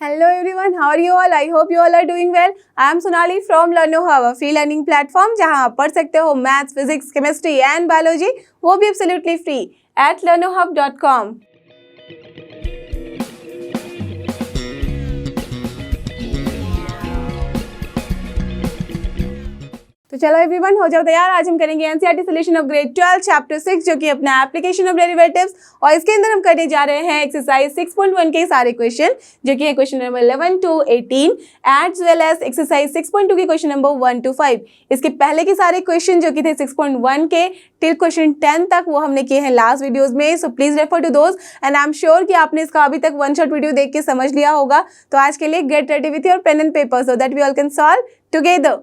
Hello everyone, how are you all? I hope you all are doing well. I am Sonali from LearnoHub, a free learning platform जहां आप पढ़ सकते हो maths, physics, chemistry and biology, वो भी absolutely free at learnohub.com। तो चलो everyone हो जाओ तैयार। आज हम करेंगे NCERT solution of grade 12 chapter 6 जो कि अपना एप्लीकेशन ऑफ डेरिवेटिव्स, और इसके अंदर हम करने जा रहे हैं एक्सरसाइज 6.1 के सारे क्वेश्चन जो कि है question number 11 to 18 as well as exercise 6.2 के क्वेश्चन नंबर 1 to 5। इसके पहले के सारे क्वेश्चन जो कि थे 6.1 के टिल क्वेश्चन 10 तक वो हमने किए हैं लास्ट वीडियोज में, so please refer to those and I am sure कि आपने इसका अभी तक वन शॉट वीडियो देख के समझ लिया होगा। तो आज के लिए get ready with your pen and paper so that we all can solve together.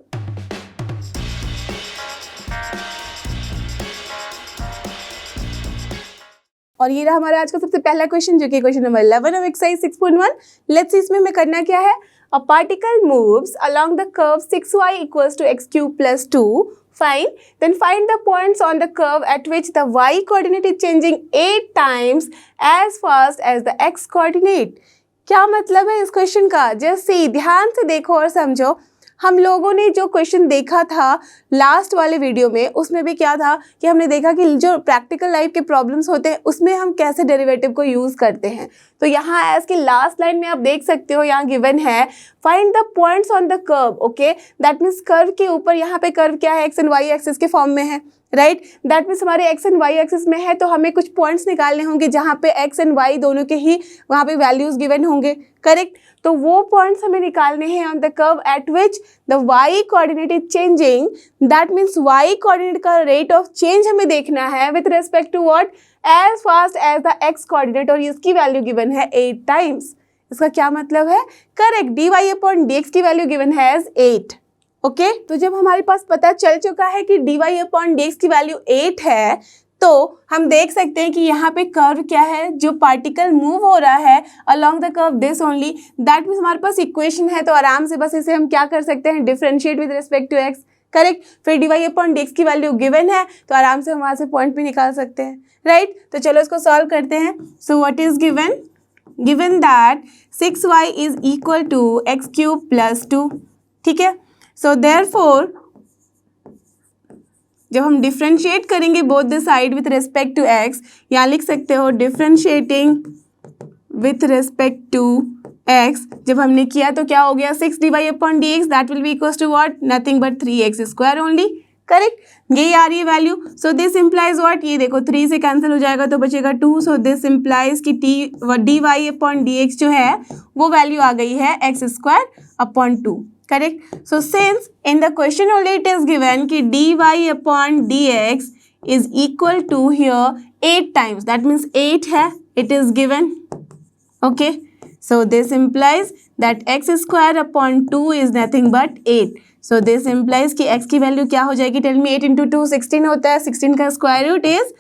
और ये रहा हमारा आज का सबसे पहला क्वेश्चन जो कि question number 11 of exercise 6.1। Let's see इसमें हमें करना क्या है। A particle moves along the curve 6y equals to x cube plus 2। Fine, then find the points on the curve at which the y coordinate is changing 8 times as fast as the x coordinate. क्या मतलब है इस question का? Just see, ध्यान से देखो और समझो। हम लोगों ने जो क्वेश्चन देखा था लास्ट वाले वीडियो में, उसमें भी क्या था कि हमने देखा कि जो प्रैक्टिकल लाइफ के प्रॉब्लम्स होते हैं उसमें हम कैसे डेरिवेटिव को यूज़ करते हैं। तो यहाँ एज की लास्ट लाइन में आप देख सकते हो, यहाँ गिवन है find the points on the curve. Okay, that means curve के ऊपर, यहाँ पे कर्व क्या है, एक्स एंड वाई एक्सिस के फॉर्म में है, राइट। दैट मीन्स हमारे एक्स एंड वाई एक्सिस में है, तो हमें कुछ पॉइंट्स निकालने होंगे जहाँ पे एक्स एंड वाई दोनों के ही वहाँ पे वैल्यूज गिवन होंगे, करेक्ट। तो वो पॉइंट्स हमें निकालने हैं on the curve at which the Y coordinate is changing. That means Y coordinate का रेट ऑफ चेंज हमें देखना है with respect to what, as fast as the X coordinate, और इसकी वैल्यू गिवन है 8 टाइम्स। इसका क्या मतलब है? Correct, D Y upon D x की वैल्यू गिवन है एज 8। ओके, तो जब हमारे पास पता चल चुका है कि D Y upon D x की वैल्यू 8 है, तो हम देख सकते हैं कि यहाँ पे कर्व क्या है, जो पार्टिकल मूव हो रहा है along the curve this only. That means हमारे पास इक्वेशन है, तो आराम से बस इसे हम क्या कर सकते हैं, differentiate with respect to x, correct. फिर d Y upon D x की वैल्यू गिवन है, तो आराम से हम वहाँ से पॉइंट भी निकाल सकते हैं, राइट। तो चलो इसको सॉल्व करते हैं। So what is given? Given that 6y is equal to X cube plus 2, ठीक है। सो देयरफॉर जब हम डिफ्रेंशिएट करेंगे both the side with respect to X, यहाँ लिख सकते हो differentiating with respect to X. जब हमने किया तो क्या हो गया, 6 D Y upon D X that will be equals to what, nothing but 3x square only, correct. यही आ रही है value. So this implies what, ये देखो 3 से कैंसिल हो जाएगा तो बचेगा 2। सो दिस इम्प्लाइज कि D Y upon D x जो है वो वैल्यू आ गई है x square upon 2, correct. So since in the question only it is given कि D Y upon D x is equal to here 8 times, that means 8 है, it is given, okay. So this implies that x square upon 2 is nothing but 8। So this implies कि x की value क्या हो जाएगी, tell me. 8 into 2 16 होता है, 16 का square root is,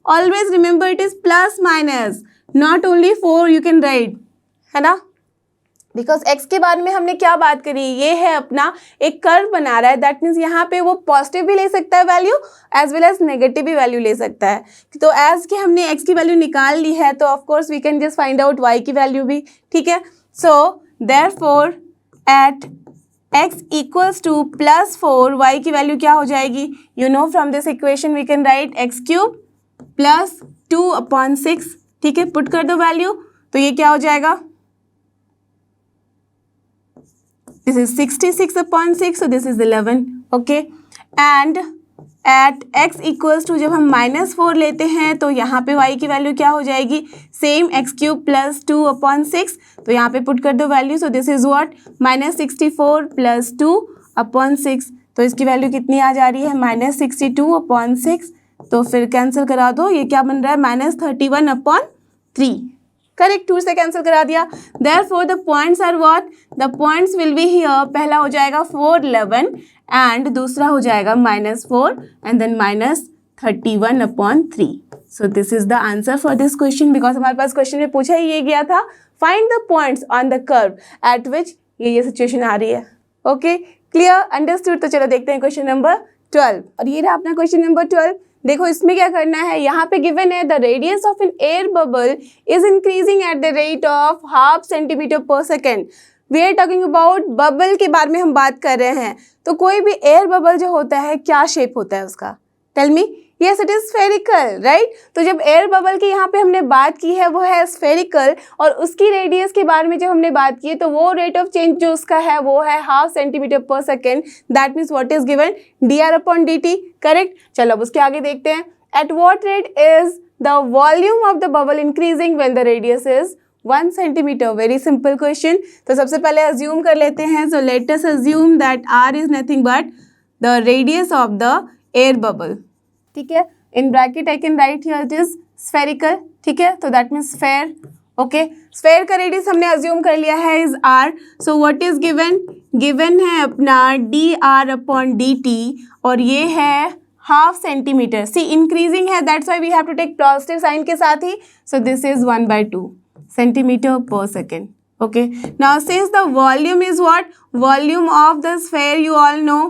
always remember it is plus minus, not only 4 you can write, है ना। बिकॉज x के बारे में हमने क्या बात करी, ये है अपना एक कर्व बना रहा है, दैट मीन्स यहाँ पे वो पॉजिटिव भी ले सकता है value as well as negative भी वैल्यू ले सकता है। तो एज कि हमने x की वैल्यू निकाल ली है, तो of course we can just find out y की वैल्यू भी, ठीक है। So therefore at x equals to plus 4, y की वैल्यू क्या हो जाएगी, you know from this equation we can write x cube plus 2 upon 6, ठीक है। पुट कर दो वैल्यू, तो ये क्या हो जाएगा, this is 66 upon 6, so this is 11, okay। and at x equals to जब हम -4 लेते हैं तो यहाँ पे y की वैल्यू क्या हो जाएगी, same x cube plus 2 upon 6, तो यहाँ पे पुट कर दो value. So this is what, -64 plus 2 upon 6, तो इसकी वैल्यू कितनी आ जा रही है, -62 अपॉन 6। तो फिर कैंसिल करा दो, ये क्या बन रहा है, -31 अपॉन 3, करेक्ट। 2 से कैंसिल करा दिया। Therefore the points are what, the points will be here, पहला हो जाएगा 4 11 एंड दूसरा हो जाएगा -4 and then -31 upon 3। So this is the answer for this question, because हमारे पास क्वेश्चन में पूछा ही ये गया था, find the points on the curve at which ये सिचुएशन आ रही है, ओके। Clear, understood. तो चलो देखते हैं क्वेश्चन नंबर 12, और ये रहा अपना क्वेश्चन नंबर 12। देखो इसमें क्या करना है, यहाँ पे गिवन है the radius of an air bubble is increasing at the rate of 0.5 centimetre per second. We are talking about bubble के बारे में हम बात कर रहे हैं। तो कोई भी एयर बबल जो होता है क्या शेप होता है उसका, tell me. Yes it is spherical, right. तो जब एयर बबल की यहाँ पे हमने बात की है वो है स्फेरिकल, और उसकी रेडियस के बारे में जब हमने बात की है तो वो रेट ऑफ चेंज जो उसका है वो है 0.5 centimetre per second. That means what is given, dr/dt, correct. चलो अब उसके आगे देखते हैं, at what rate is the volume of the bubble increasing when the radius is 1 centimetre. Very simple question. तो सबसे पहले अज्यूम कर लेते हैं, so let us assume that r is nothing but the radius of the air bubble, ठीक है। In bracket I can write here it is spherical, ठीक है। तो that means sphere, okay. Sphere का रेडियस हमने अज्यूम कर लिया है is r। So what is given, given है अपना dr/dt, और ये है 0.5 सेंटीमीटर। सी इंक्रीजिंग है, that's why we have to take positive sign के साथ ही। So this is 1/2 centimetre per second, okay. Now since the volume is what, volume of the sphere you all know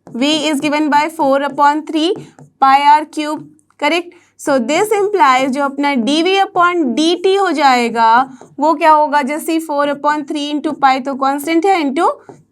V is given by 4/3 pi r cube, correct. So this implies जो अपना dv/dt हो जाएगा वो क्या होगा, जैसे 4/3 into pi तो constant है into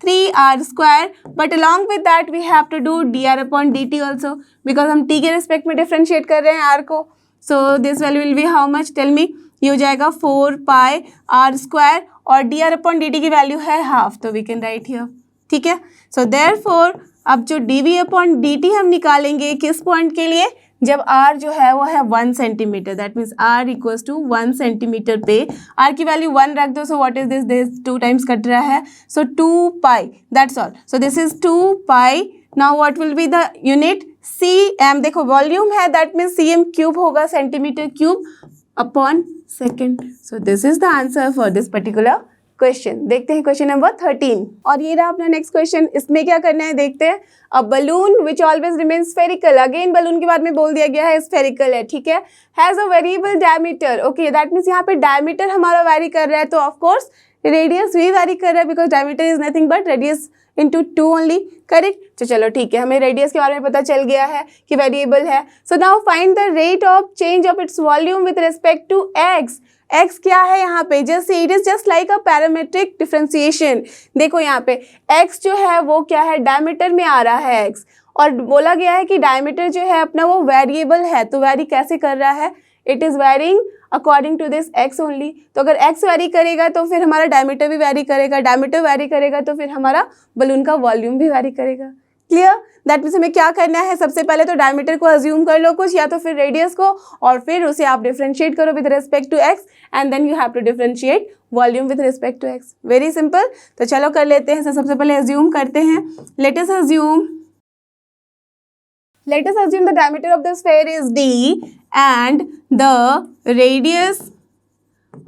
3r², but along with that we have to do dr/dt also, because हम t के रिस्पेक्ट में डिफ्रेंशिएट कर रहे हैं r को। So this value will be how much, tell me. ये हो जाएगा 4 पाई r², और dr/dt की वैल्यू है 1/2, तो वी कैन राइट हियर, ठीक है। सो देयरफॉर अब जो dv/dt हम निकालेंगे किस पॉइंट के लिए, जब r जो है वो है 1 centimetre, that means r equals to 1 centimetre पे r की वैल्यू 1 रख दो। So what is this, this 2 times cut रहा है, so 2 pi, that's all. So this is 2 pi. Now what will be the unit, cm, देखो volume है that means cm cube होगा, centimetre cube upon second. So this is the answer for this particular question. देखते हैं question number 13, और ये रहा अपना next question. इसमें क्या करना है देखते हैं। A balloon which always remain spherical, again balloon के बारे में बोल दिया गया है स्फेरिकल है, ठीक है। Has a variable diameter, okay, that means यहाँ पे डायमीटर हमारा वैरी कर रहा है, तो ऑफकोर्स रेडियस भी वैरी कर रहा है, because diameter is nothing but radius into 2 only, correct. तो चलो ठीक है, हमें रेडियस के बारे में पता चल गया है कि वेरिएबल है। So now find the rate of change of its volume with respect to x. x क्या है यहाँ पे, just it is just like a parametric differentiation. देखो यहाँ पे x जो है वो क्या है, डायमीटर में आ रहा है x, और बोला गया है कि डायमीटर जो है अपना वो वेरिएबल है, तो वेरी कैसे कर रहा है, it is varying according to this x only. तो अगर x वेरी करेगा तो फिर हमारा डायमीटर भी वेरी करेगा, डायमीटर वेरी करेगा तो फिर हमारा बलून का वॉल्यूम भी वेरी करेगा। क्लियर, दैट मीन्स हमें क्या करना है, सबसे पहले तो डायमीटर को अज्यूम कर लो कुछ, या तो फिर रेडियस को, और फिर उसे आप डिफरेंशिएट करो with respect to x, and then you have to differentiate volume with respect to x. Very simple. तो चलो कर लेते हैं। सबसे पहले अज्यूम करते हैं, let us assume the diameter of the sphere is d and the radius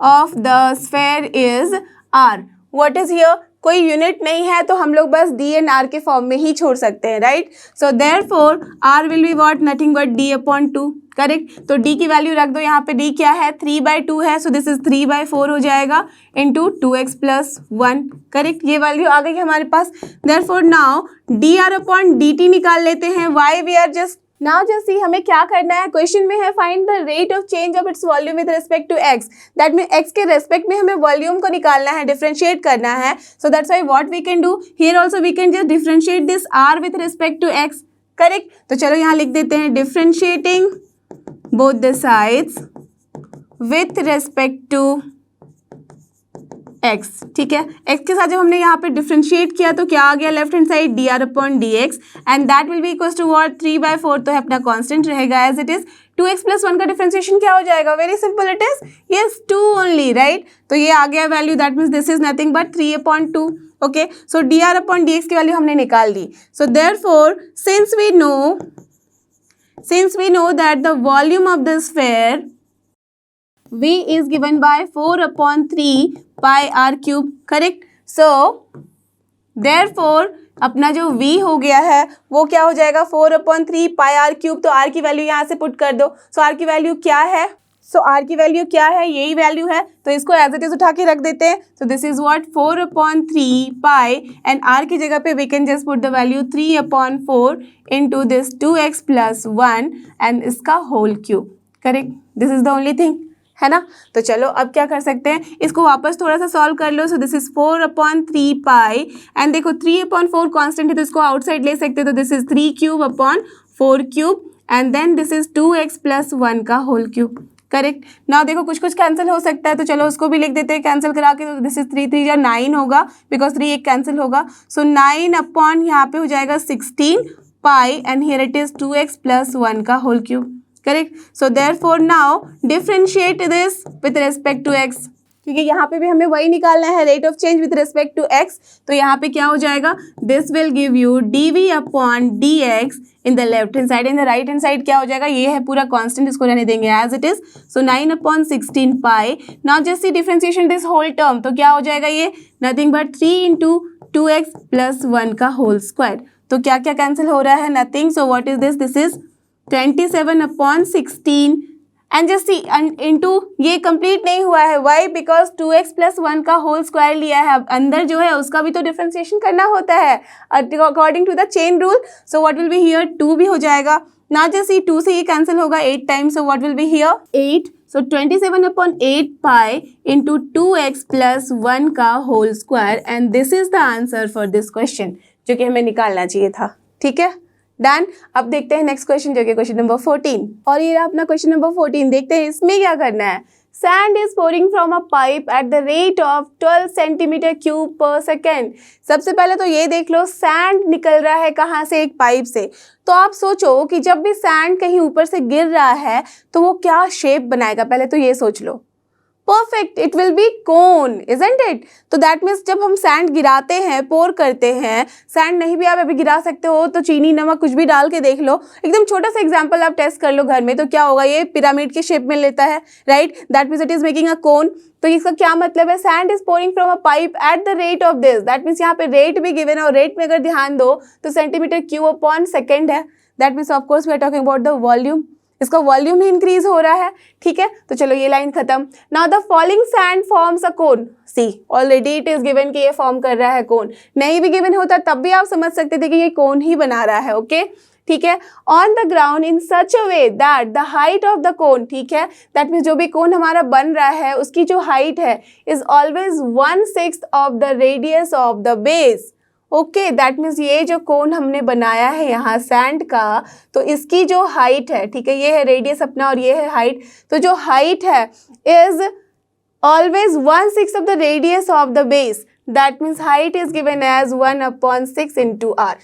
of the sphere is r. What is here? कोई यूनिट नहीं है तो हम लोग बस d एंड r के फॉर्म में ही छोड़ सकते हैं, right. So therefore r will be what, nothing but d/2, correct. तो d की वैल्यू रख दो, यहाँ पे d क्या है, 3/2 है, सो दिस इज 3/4 हो जाएगा इंटू 2x + 1, करेक्ट। ये वैल्यू आ गई हमारे पास। देयरफॉर नाउ dr/dt निकाल लेते हैं। Why we are just now just see हमें क्या करना है, क्वेश्चन में है find the rate of change of its volume with respect to x, that mean x के रेस्पेक्ट में हमें वॉल्यूम को निकालना है, डिफरेंशिएट करना है। So that's why what we can do here also, we can just differentiate this r with respect to x, correct. तो चलो यहाँ लिख देते हैं differentiating both the sides with respect to x, ठीक है। x के साथ जब हमने यहाँ पे डिफरेंशिएट किया तो क्या आ गया, left hand side dr/dx, and that will be equals to what, 3/4, तो है अपना कांस्टेंट रहेगा एज इट इज। 2x + 1 का डिफरेंशिएशन क्या हो जाएगा, very simple, it is yes 2 only, right. तो ये आ गया value, that means this is nothing but 3/2, okay. So dr/dx की वैल्यू हमने निकाल दी। So therefore since we know that the volume of the sphere V is given by 4/3 pi r cube, correct. So therefore अपना जो V हो गया है वो क्या हो जाएगा, 4/3 pi r cube, तो r की वैल्यू यहाँ से पुट कर दो। सो r की वैल्यू क्या है, सो आर की वैल्यू क्या है, यही वैल्यू है, तो इसको एज इट इज उठा के रख देते हैं. So this is what 4/3 pi and r की जगह पे we can just put the value 3/4 into this 2x + 1 and इसका whole cube. Correct, this is the only thing, है ना. तो चलो अब क्या कर सकते हैं, इसको वापस थोड़ा सा सॉल्व कर लो. So this is 4/3 pi and देखो 3/4 कांस्टेंट है तो इसको आउटसाइड ले सकते हैं, तो this is 3³ / 4³ and then this is 2x + 1 का होल क्यूब. करेक्ट. नाउ देखो कुछ कुछ कैंसिल हो सकता है, तो चलो उसको भी लिख देते हैं कैंसिल करा के. तो दिस इज 3 या 9 होगा, बिकॉज 3 एक कैंसिल होगा. सो 9 यहाँ पे हो जाएगा 16 pi and here it is 2x + 1 का whole cube. Correct. So therefore now differentiate this with respect to x, क्योंकि यहाँ पे भी हमें वही निकालना है, rate of change with respect to x. तो यहाँ पे क्या हो जाएगा, this will give you dv/dx in the left hand side. In the right hand side क्या हो जाएगा, ये है पूरा कांस्टेंट, इसको रहने देंगे as it is. So 9/16 pi. Now just see differentiation this whole term, तो क्या हो जाएगा, ये नथिंग बट 3 × 2x + 1 का होल स्क्वायर. तो क्या क्या कैंसिल हो रहा है, nothing. So what is this, this is 27/16 and just see into, ये कंप्लीट नहीं हुआ है. वाई, बिकॉज 2x + 1 का होल स्क्वायर लिया है. अब अंदर जो है उसका भी तो डिफरेंशिएशन करना होता है according to the chain rule. So what will be here, 2 भी हो जाएगा. ना जस्ट सी 2 से ये कैंसिल होगा 8 times. So what will be here 8. So 27/8 pi into 2x + 1 का whole square and this is the answer for this question, जो कि हमें निकालना चाहिए था. ठीक है, डन. अब देखते हैं नेक्स्ट क्वेश्चन, जो कि क्वेश्चन नंबर 14. और ये रहा अपना क्वेश्चन नंबर 14. देखते हैं इसमें क्या करना है. Sand is pouring from a pipe at the rate of 12 cm³/s. सबसे पहले तो ये देख लो, सैंड निकल रहा है कहाँ से, एक पाइप से. तो आप सोचो कि जब भी सैंड कहीं ऊपर से गिर रहा है तो वो क्या शेप बनाएगा, पहले तो ये सोच लो. Perfect, it will be cone, isn't it. तो दैट मीन्स जब हम सैंड गिराते हैं, पोर करते हैं, सैंड नहीं भी आप अभी गिरा सकते हो तो चीनी नमक कुछ भी डाल के देख लो. एकदम छोटा सा एग्जांपल आप टेस्ट कर लो घर में, तो क्या होगा, ये पिरामिड के शेप में लेता है, right. That means it is making a cone. तो इसका क्या मतलब है, sand is pouring from a pipe at the rate of this. That means यहाँ पे रेट भी गिवन है, और रेट में अगर ध्यान दो तो cm³/s है. That means of course we are talking about the volume. इसका वॉल्यूम ही इंक्रीज हो रहा है. ठीक है, तो चलो ये लाइन खत्म. Now the falling sand forms a cone. See already it is given कि ये फॉर्म कर रहा है कोन. नहीं भी गिवन होता तब भी आप समझ सकते थे कि ये कोन ही बना रहा है. ओके, ठीक है. On the ground in such a way that the height of the cone, ठीक है, दैट मीन्स जो भी कोन हमारा बन रहा है उसकी जो हाइट है is always 1/6 of the radius of the base. Okay, that means ये जो कोन हमने बनाया है यहाँ सैंड का, तो इसकी जो हाइट है, ठीक है, ये है रेडियस अपना और ये है हाइट. तो जो हाइट है is always 1/6 of the radius of the base. That means height is given as 1/6 into r.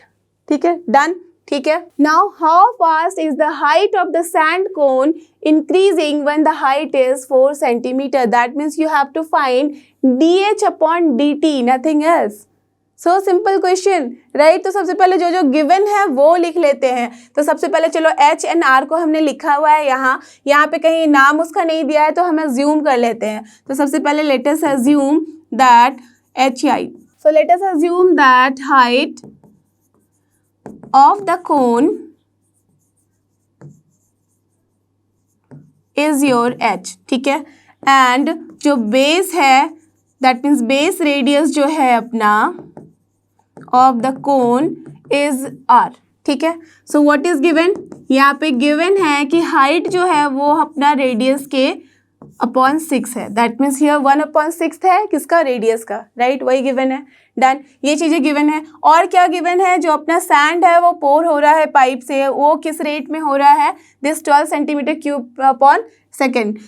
ठीक है, डन. ठीक है. Now how fast is the height of the sand cone increasing when the height is 4 cm. That means you have to find dh/dt, nothing else. So simple question, right. तो सबसे पहले जो जो given है वो लिख लेते हैं. तो सबसे पहले चलो H एंड R को हमने लिखा हुआ है यहाँ पे कहीं नाम उसका नहीं दिया है तो हम अज्यूम कर लेते हैं. तो सबसे पहले let us assume that HI. So let us assume that height of the cone is your H. ठीक है, एंड जो बेस है दैट मीन्स बेस रेडियस जो है अपना of the cone is R. ठीक है. सो व्हाट इज गिवन, यहाँ पे गिवन है कि हाइट जो है वो अपना रेडियस के अपॉन 6 है. दैट मीन्स हियर 1/6 है किसका, रेडियस का, राइट. वही गिवन है. डन. ये चीजें गिवन है. और क्या गिवन है, जो अपना सैंड है वो पोर हो रहा है पाइप से, वो किस रेट में हो रहा है, this 12 cm³/s.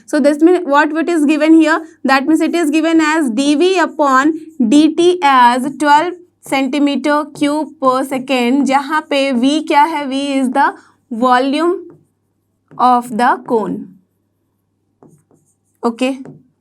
So this means what is given here, that means it is given as dv/dt as 12 cm³/s. जहाँ पे v क्या है, v is the volume of the cone. Okay,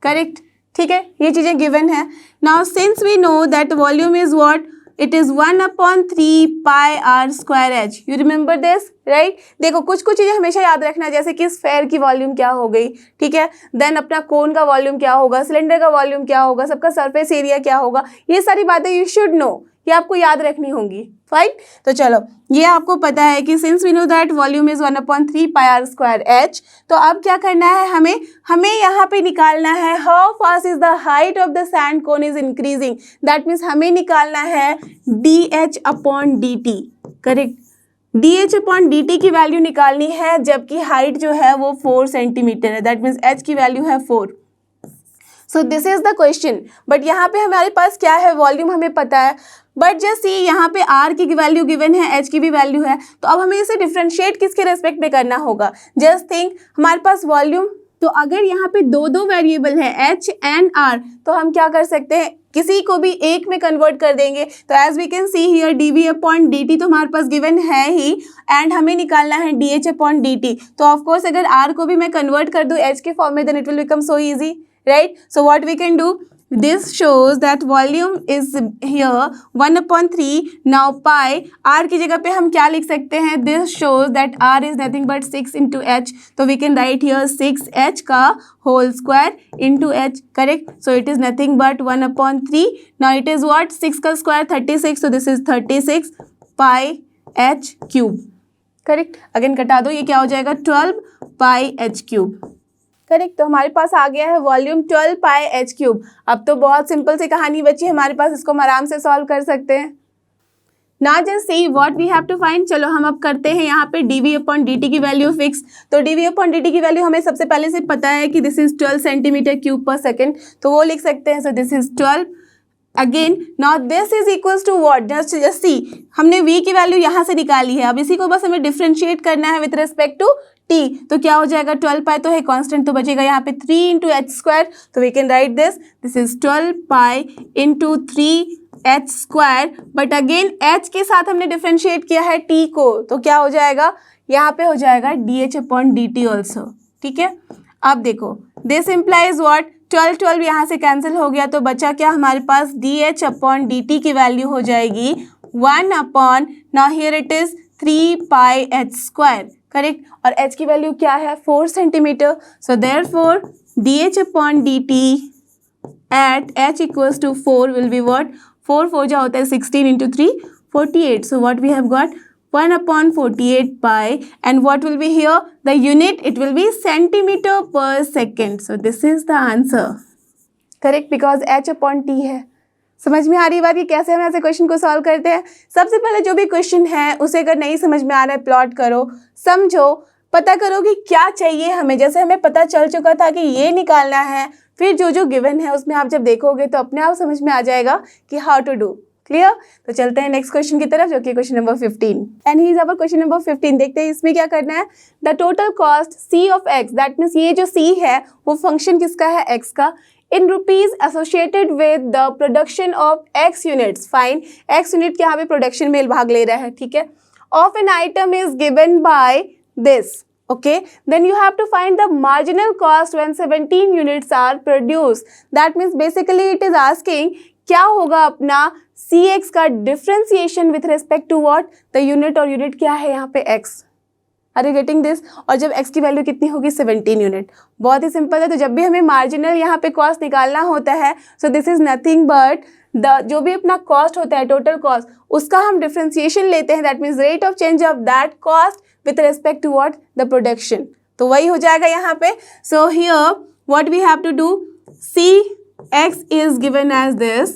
correct. ठीक है, ये चीजें गिवन है. Now since we know that volume is what, it is 1/3 pi r square h. You remember this, right? देखो कुछ कुछ चीजें हमेशा याद रखना, जैसे कि स्फेयर की वॉल्यूम क्या हो गई, ठीक है, देन अपना कोन का वॉल्यूम क्या होगा, सिलेंडर का वॉल्यूम क्या होगा, सबका सरफेस एरिया क्या होगा, ये सारी बातें यू शुड नो. ये आपको याद रखनी होंगी। फाइन, तो चलो ये आपको पता है कि since we know that volume is 1/3 πr²h, तो अब क्या करना है हमें यहाँ पे निकालना है how fast is the height of the sand cone is increasing. That means हमें निकालना है dh/dt। करेक्ट, dh/dt की वैल्यू निकालनी है, जबकि हाइट जो है वो 4 सेंटीमीटर है। दैट मीन्स h की वैल्यू है 4। So this is the question. But यहाँ पे हमारे पास क्या है, वॉल्यूम हमें पता है, बट जस्ट सी यहाँ पे r की वैल्यू गिवन है, h की भी वैल्यू है, तो अब हमें इसे डिफ्रेंशिएट किसके रेस्पेक्ट में करना होगा। जस्ट थिंक, हमारे पास वॉल्यूम, तो अगर यहाँ पे दो वेरिएबल है h एंड r, तो हम क्या कर सकते हैं, किसी को भी एक में कन्वर्ट कर देंगे। तो as we can see here dv/dt तो हमारे पास गिवन है ही, एंड हमें निकालना है dh/dt। तो ऑफकोर्स अगर r को भी मैं कन्वर्ट कर दूँ h के फॉर्म में, then it will become so easy, right. So what we can do, this shows that volume is here 1/3। now pi, r की जगह पे हम क्या लिख सकते हैं, this shows that r is nothing but 6 into h, तो we can write here 6h का whole square into h, correct। so it is nothing but 1/3। now it is what, 6 का square 36, so this is 36 pi h cube, correct. Again कटा दो, ये क्या हो जाएगा 12 pi h cube, correct. तो हमारे पास आ गया है वॉल्यूम 12 पाई h क्यूब। अब तो बहुत सिंपल सी कहानी बची हमारे पास, इसको हम आराम से सॉल्व कर सकते हैं। ना just see what we have to find. चलो हम अब करते हैं यहाँ पे dv/dt की वैल्यू फिक्स। तो dv/dt की वैल्यू हमें सबसे पहले से पता है कि दिस इज 12 सेंटीमीटर क्यूब पर सेकेंड, तो वो लिख सकते हैं। So this is 12। Again now this is equals to what, just see, हमने v की वैल्यू यहाँ से निकाली है, अब इसी को बस हमें डिफ्रेंशिएट करना है विथ रिस्पेक्ट टू t। तो क्या हो जाएगा, 12 पाई तो है कांस्टेंट, तो बचेगा यहाँ पे 3 into h²। तो we can write this is 12 pi into 3h²। But again h के साथ हमने डिफ्रेंशिएट किया है t को, तो क्या हो जाएगा, यहाँ पे हो जाएगा dh/dt ऑल्सो, ठीक है। अब देखो दिस इम्प्लाइज व्हाट, 12 यहाँ से कैंसिल हो गया, तो बचा क्या हमारे पास, dh/dt की वैल्यू हो जाएगी 1/, now here it is 3 pi h², correct. और h की वैल्यू क्या है, 4 centimetre. So therefore dh/dt at h equals to 4 will be what, 4 जा होता है 16 into 3 48। So what we have got 1/48 pi, and what will be here, the unit, it will be centimeter per second। so this is the answer, correct, because h/t है। समझ में आ रही बात कि कैसे हम ऐसे क्वेश्चन को सॉल्व करते हैं। सबसे पहले जो भी क्वेश्चन है उसे अगर नहीं समझ में आ रहा है, प्लॉट करो, समझो, पता करो कि क्या चाहिए हमें। जैसे हमें पता चल चुका था कि ये निकालना है, फिर जो जो गिवन है उसमें आप जब देखोगे तो अपने आप समझ में आ जाएगा कि हाउ टू डू। क्लियर, तो चलते हैं नेक्स्ट क्वेश्चन की तरफ, जो कि question number 15, and he is our question number 15। देखते हैं इसमें क्या करना है। The total cost c of x, that means ये जो c है वो फंक्शन किसका है, x का, in rupees associated with the production of x units. Fine, x unit के यहाँ पे प्रोडक्शन में भाग ले रहा है, ठीक है, of an item is given by this, okay, then you have to find the marginal cost when 17 units are produced। that means basically it is asking क्या होगा अपना cx का differentiation with respect to what, the unit, और unit क्या है यहाँ पे x। Are you getting this. और जब x की वैल्यू कितनी होगी, 17 यूनिट। बहुत ही सिंपल है। तो जब भी हमें मार्जिनल यहाँ पे कॉस्ट निकालना होता है, so this is nothing but the जो भी अपना कॉस्ट होता है, टोटल कॉस्ट, उसका हम डिफ्रेंसिएशन लेते हैं, that means rate of change of that cost with respect to what, the production. तो वही हो जाएगा यहाँ पे। So here what we have to do, cx is given as this,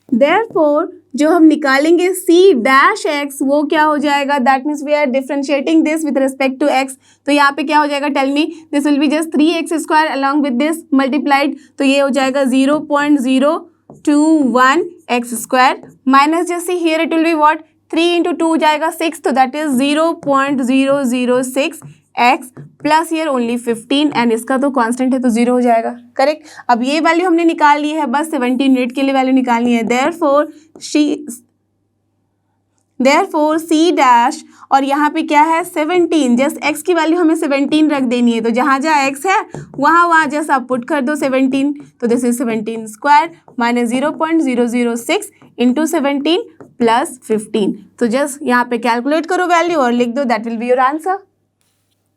therefore जो हम निकालेंगे c-x वो क्या हो जाएगा, that means we are differentiating this with respect to x। तो यहाँ पे क्या हो जाएगा, tell me, this will be just 3x² along with this multiplied, तो ये हो जाएगा 0.021 x² माइनस, जैसे here it will be what, 3 into 2 हो जाएगा 6, तो that is 0.006 x plus year only 15, and इसका तो कांस्टेंट है तो 0 हो जाएगा, करेक्ट। अब ये वैल्यू हमने निकाल ली है, बस 17 यूनिट के लिए वैल्यू निकालनी है। देयरफॉर c डैश, और यहाँ पे क्या है 17, जस्ट x की वैल्यू हमें 17 रख देनी है, तो जहाँ जहाँ x है वहाँ जस्ट आप पुट कर दो 17, तो this is 17² minus 0.006 into 17 plus 15। तो जस्ट यहाँ पे कैलकुलेट करो वैल्यू और लिख दो, that will be your answer.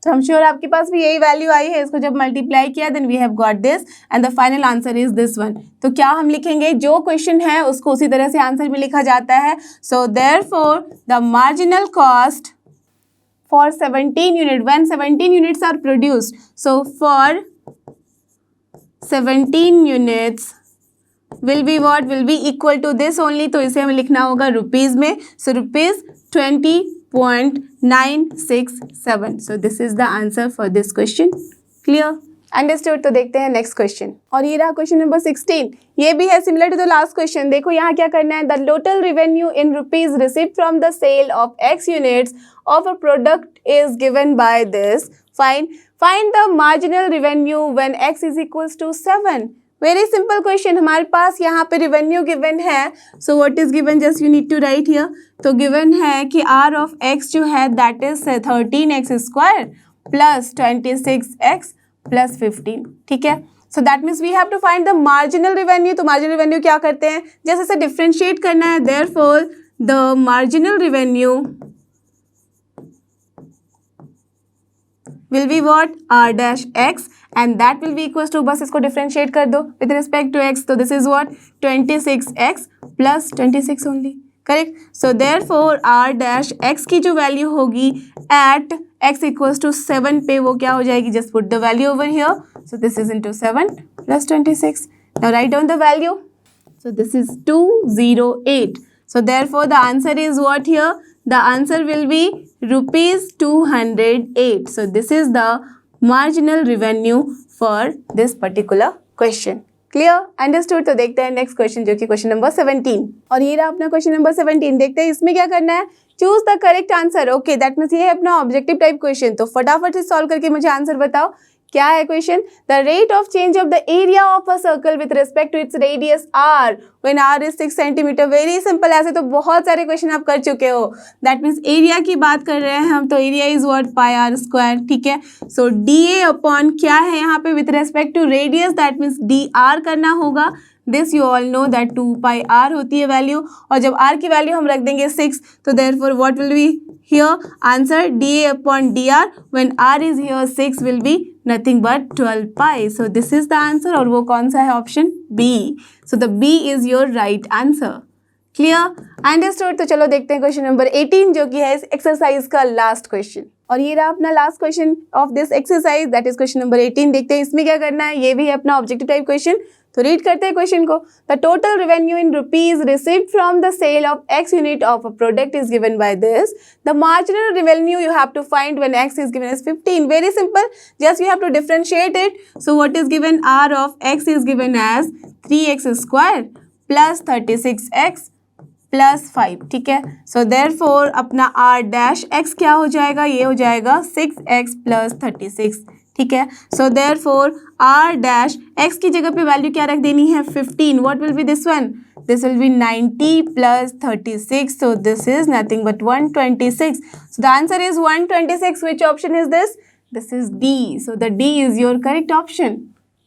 तो हम श्योर आपके पास भी यही वैल्यू आई है, इसको जब मल्टीप्लाई किया then we have got this and the final answer is this one. तो क्या हम लिखेंगे, जो क्वेश्चन है उसको उसी तरह से आंसर में लिखा जाता है। So therefore the marginal cost for 17 unit, when 17 units are produced, so for 17 units will be what, will be equal to this only, तो इसे हमें लिखना होगा रुपीज में। so rupees 20.967, so this is the answer for this question. Clear? Understood. तो देखते हैं next question, और ये रहा क्वेश्चन नंबर 16। ये भी है similar to the last question. देखो यहाँ क्या करना है, the total revenue in rupees received from the sale of x units of a product is given by this. Find the marginal revenue when x is equals to 7। Very simple question. हमारे पास यहाँ पे revenue given है, so what is given, just you need to write here. तो given है कि are of x जो है that is 13x² plus 26x plus 15, ठीक है। So that means we have to find the marginal revenue. तो marginal revenue क्या करते हैं, जैसे इसे डिफ्रेंशिएट करना है, therefore the marginal revenue will be what, r dash x and that will be equals to, बस इसको डिफ्रेंशिएट कर दो with respect to x, तो this is what 26x plus 26 only, correct. So therefore r dash x की जो value होगी at x equals to 7 पे वो क्या हो जाएगी, just put the value over here. So this is into 7 plus 26. Now write down the value. So this is 208. So therefore the answer is what here? The answer will be rupees 208. So this is the marginal revenue for this particular question. Clear? Understood? तो देखते हैं next question, जो कि question number 17। और ये रहा अपना question number 17। देखते हैं इसमें क्या करना है, choose the correct answer. Okay, that means ये है अपना ऑब्जेक्टिव टाइप क्वेश्चन। तो फटाफट से सॉल्व करके मुझे आंसर बताओ, क्या है question. The rate of change of the area of a circle with respect to its radius r when r is 6 centimetre. Very simple. ऐसे तो बहुत सारे क्वेश्चन आप कर चुके हो। दैट मीन्स एरिया की बात कर रहे हैं हम, तो area is what, pi r square, ठीक है। सो डी ए अपॉन क्या है यहाँ पे, with respect to radius, that means d r करना होगा। This you all know that 2 pi r होती है वैल्यू, और जब आर की वैल्यू हम रख देंगे 6, तो therefore what will be here answer, d a upon d r when r is here 6 will be nothing but 12 pi. So this is the answer, और वो कौन सा है, option b. So the b is your right answer. Clear? Understood. तो चलो देखते हैं question number 18, जो कि है इस एक्सरसाइज का लास्ट क्वेश्चन। और ये रहा अपना last question of this exercise, that is question number 18। देखते हैं इसमें क्या करना है। ये भी है अपना ऑब्जेक्टिव टाइप क्वेश्चन। तो रीड करते हैं क्वेश्चन को। The total revenue in rupees received from the sale of x unit of a product is given by this. The marginal revenue you have to find when x is given as 15। Very simple, just you have to differentiate it. So what is given, r of x is given as 3x² plus 36x plus 5, ठीक है। So therefore अपना r dash x क्या हो जाएगा, ये हो जाएगा 6x plus 36, ठीक है। So therefore r dash x की जगह पे वैल्यू क्या रख देनी है, 15। What will B this one, this will B 90 plus 36, so this is nothing but 126। So the answer is 126। Which option is this, this is D. So the D is your correct option.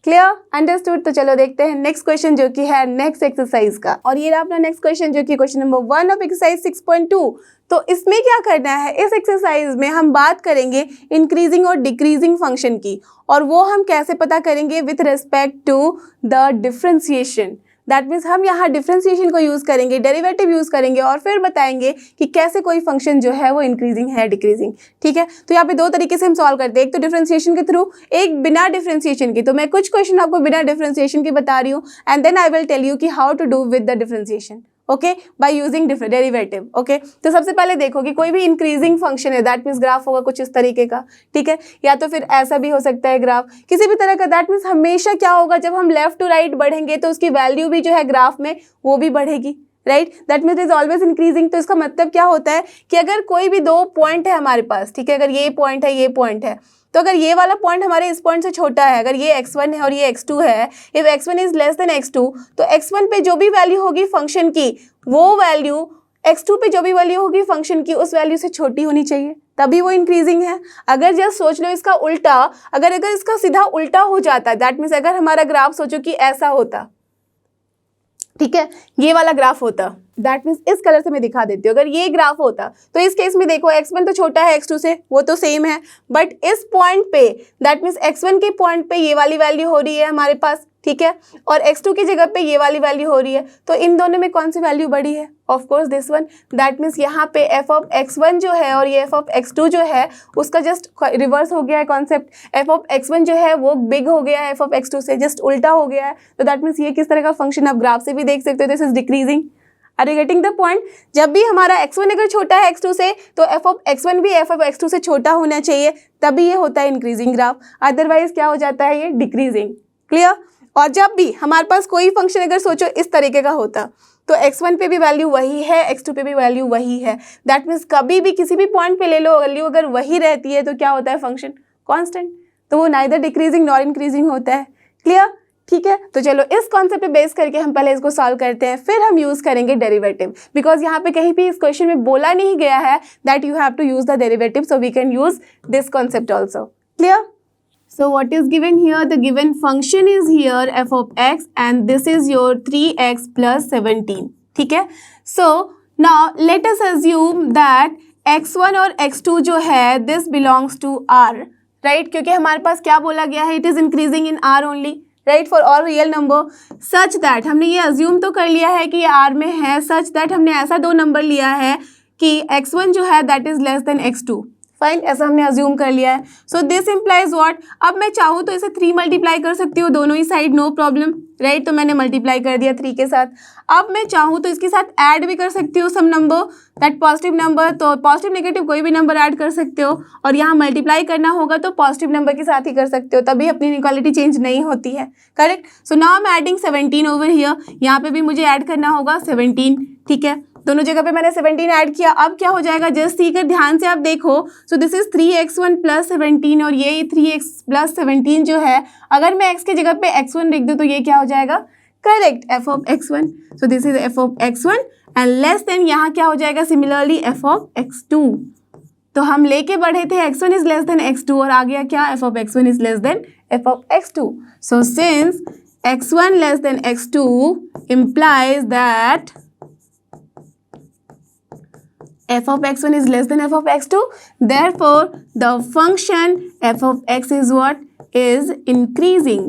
Clear? Understood. तो चलो देखते हैं next question, जो कि है next exercise का। और ये रहा अपना नेक्स्ट क्वेश्चन, जो कि क्वेश्चन नंबर 1 ऑफ एक्सरसाइज 6.2। तो इसमें क्या करना है, इस एक्सरसाइज में हम बात करेंगे इंक्रीजिंग और डिक्रीजिंग फंक्शन की, और वो हम कैसे पता करेंगे, with respect to the differentiation. That means हम यहाँ डिफ्रेंसिएशन को यूज़ करेंगे, डेरिवेटिव यूज़ करेंगे, और फिर बताएंगे कि कैसे कोई फंक्शन जो है वो इंक्रीजिंग है, डिक्रीजिंग, ठीक है। तो यहाँ पे दो तरीके से हम सॉल्व करते हैं, एक तो डिफ्रेंसिएशन के थ्रू, एक बिना डिफ्रेंसिएशन की। तो मैं कुछ क्वेश्चन आपको बिना डिफ्रेंसिएशन के बता रही हूँ, and then I will tell you कि how to do with the differentiation, okay, by using derivative. Okay, तो सबसे पहले देखो कि कोई भी इंक्रीजिंग फंक्शन है, दैट मीन्स ग्राफ होगा कुछ इस तरीके का, ठीक है, या तो फिर ऐसा भी हो सकता है ग्राफ, किसी भी तरह का। दैट मीन्स हमेशा क्या होगा, जब हम लेफ्ट टू राइट बढ़ेंगे तो उसकी वैल्यू भी जो है ग्राफ में वो भी बढ़ेगी, right. That means is always increasing. तो इसका मतलब क्या होता है कि अगर कोई भी दो पॉइंट है हमारे पास, ठीक है, अगर ये पॉइंट है, ये पॉइंट है, तो अगर ये वाला पॉइंट हमारे इस पॉइंट से छोटा है, अगर ये x1 है और ये x2 है, if x1 is less than x2, तो x1 पे जो भी वैल्यू होगी फंक्शन की, वो वैल्यू x2 पे जो भी वैल्यू होगी फंक्शन की, उस वैल्यू से छोटी होनी चाहिए, तभी वो इंक्रीजिंग है। अगर जस्ट सोच लो इसका उल्टा, अगर इसका सीधा उल्टा हो जाता है, दैट मीन्स अगर हमारा ग्राफ सोचो कि ऐसा होता, ठीक है, ये वाला ग्राफ होता, दैट मीन्स इस कलर से मैं दिखा देती हूँ, अगर ये ग्राफ होता तो इस केस में देखो x1 तो छोटा है x2 से, वो तो सेम है, बट इस पॉइंट पे दैट मीन्स x1 के पॉइंट पे ये वाली वैल्यू हो रही है हमारे पास, ठीक है, और x2 की जगह पे ये वाली वैल्यू हो रही है, तो इन दोनों में कौन सी वैल्यू बड़ी है? Of course this one. That means यहाँ पे f ऑफ x1 जो है और ये f ऑफ x2 जो है उसका जस्ट रिवर्स हो गया है कॉन्सेप्ट, f ऑफ x1 जो है वो बिग हो गया है f ऑफ x2 से, जस्ट उल्टा हो गया है। तो दैट मीन्स ये किस तरह का फंक्शन आप ग्राफ से भी देख सकते हो, this is decreasing. Are you getting the point? जब भी हमारा x1 अगर छोटा है x2 से तो f ऑफ x1 भी f ऑफ x2 से छोटा होना चाहिए, तभी ये होता है इंक्रीजिंग ग्राफ, अदरवाइज क्या हो जाता है, ये डिक्रीजिंग। क्लियर? और जब भी हमारे पास कोई फंक्शन अगर सोचो इस तरीके का होता तो x1 पे भी वैल्यू वही है, x2 पे भी वैल्यू वही है, दैट मीन्स कभी भी किसी भी पॉइंट पे ले लो वैल्यू अगर वही रहती है तो क्या होता है फंक्शन? कांस्टेंट। तो वो नाइदर डिक्रीजिंग नॉर इंक्रीजिंग होता है। क्लियर? ठीक है, तो चलो इस कॉन्सेप्ट पे बेस करके हम पहले इसको सॉल्व करते हैं, फिर हम यूज करेंगे डेरिवेटिव, बिकॉज यहाँ पे कहीं भी इस क्वेश्चन में बोला नहीं गया है that you have to use the derivative, so we can use this concept also. Clear? So what is given here? The given function is here f of x and this is your 3x plus 17. ठीक है? So now let us assume that x1 और x2 जो है this belongs to r, right? क्योंकि हमारे पास क्या बोला गया है? It is increasing in r only, right? For all real number such that हमने ये assume तो कर लिया है कि ये r में है, such that हमने ऐसा दो नंबर लिया है कि x1 जो है that is less than x2. Fine, ऐसा हमने अज्यूम कर लिया है। So this implies what? अब मैं चाहूँ तो इसे 3 मल्टीप्लाई कर सकती हूँ दोनों ही साइड, नो प्रॉब्लम, राइट? तो मैंने मल्टीप्लाई कर दिया 3 के साथ। अब मैं चाहूँ तो इसके साथ ऐड भी कर सकती हूँ सम नंबर, दैट पॉजिटिव नंबर, तो पॉजिटिव नेगेटिव कोई भी नंबर ऐड कर सकते हो, और यहाँ मल्टीप्लाई करना होगा तो पॉजिटिव नंबर के साथ ही कर सकते हो, तभी अपनी इनइक्वालिटी चेंज नहीं होती है। Correct? So now I am adding 17 over here, यहाँ पे भी मुझे ऐड करना होगा 17, ठीक है? दोनों जगह पे मैंने 17 ऐड किया। अब क्या हो जाएगा, जस्ट सीकर ध्यान से आप देखो, सो दिस इज 3x1 प्लस 17 और ये 3x प्लस 17 जो है, अगर मैं x की जगह पे x1 लिख दूँ तो ये क्या हो जाएगा? Correct, f of x1। So this is f of x1 and less than यहाँ क्या हो जाएगा, सिमिलरली f ऑफ x2। तो हम लेके बढ़े थे x1 is less than x2 और आ गया क्या, f of x1 is less than f of x2। So since x1 less than x2 implies that f of x1 is less than f of x2, therefore the function f of x is what? Is increasing